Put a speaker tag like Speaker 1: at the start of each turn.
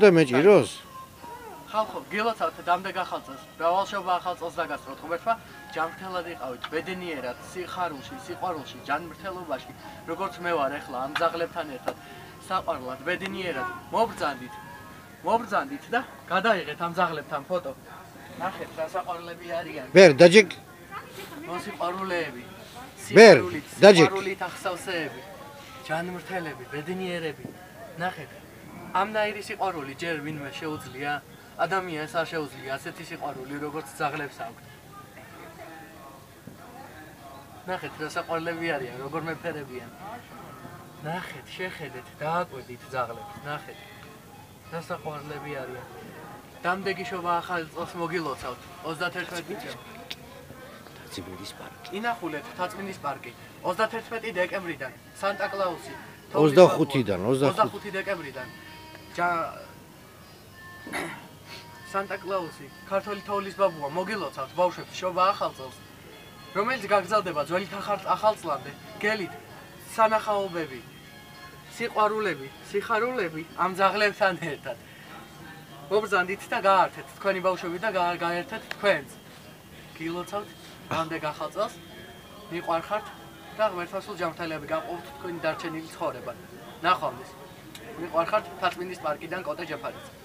Speaker 1: და მეჭიროს?
Speaker 2: ხალხო, გილოცავთ დამდა გახალწოს, დავალშობა ახალწელს დაგასწროთ, ღმერთმა ჯანმრთელად იყავით, ბედნიერად, სიხარულში, სიყვარულში, ჯანმრთელობაში, როგორც მე ვარ ახლა ამ ძაღლებთან ერთად, საყვარლად, ბედნიერად, მობრძანდით და გადაიღეთ ამ ძაღლებთან ფოტო. ნახეთ, რა საყვარლები არიან.
Speaker 1: ბერ, დაჯიკ.
Speaker 2: მოსიყვარულეები,
Speaker 1: ბერ, დაჯიკ.
Speaker 2: სიყვარულით ახსავსეები, ჯანმრთელები, ბედნიერები. ნახეთ, ამნაირი სიყვარული ჯერ ვინმე შეუძლია? ადამიანს არ შეუძლია ასეთი სიყვარული, როგორც ძაღლებს აქვთ. ნახეთ, რა საყვარლები არიან, როგორ მეფერებიან. ნახეთ, შეხედეთ, დააკვირდით ძაღლებს, ნახეთ. რა საყვარლები არიან. დამდეგი შობა ახალ წელს მოგილოცავთ 31
Speaker 1: თაწმინდის პარკი.
Speaker 2: ინახულეთ თაწმინდის პარკი 31 დეკემბრიდან სანტა კლაუსი
Speaker 1: 25
Speaker 2: დეკემბრიდან სანტა კლაუსი ქართული თოვლის ბაბუა მოგილოცავთ ბავშვებს შობა ახალ წელს რომელიც გაგზავნება ძველი ახალწლამდე გელით სანახაობები სიყვარულები სიხარულები ამ ძაღლებთან ერთად მობრძანდით და გაართეთ თქვენი ბავშვები და გაერთეთ თქვენს გილოცავთ რამდენ ახალ წელს მიყვარხართ და ღმერთმა სულ ჯანმრთელები გაყავთ თქვენი დარჩენილი ცხოვრება ნახვამდის მიყვარხართ თაწმინდის პარკიდან კოტე ჯეფარიძე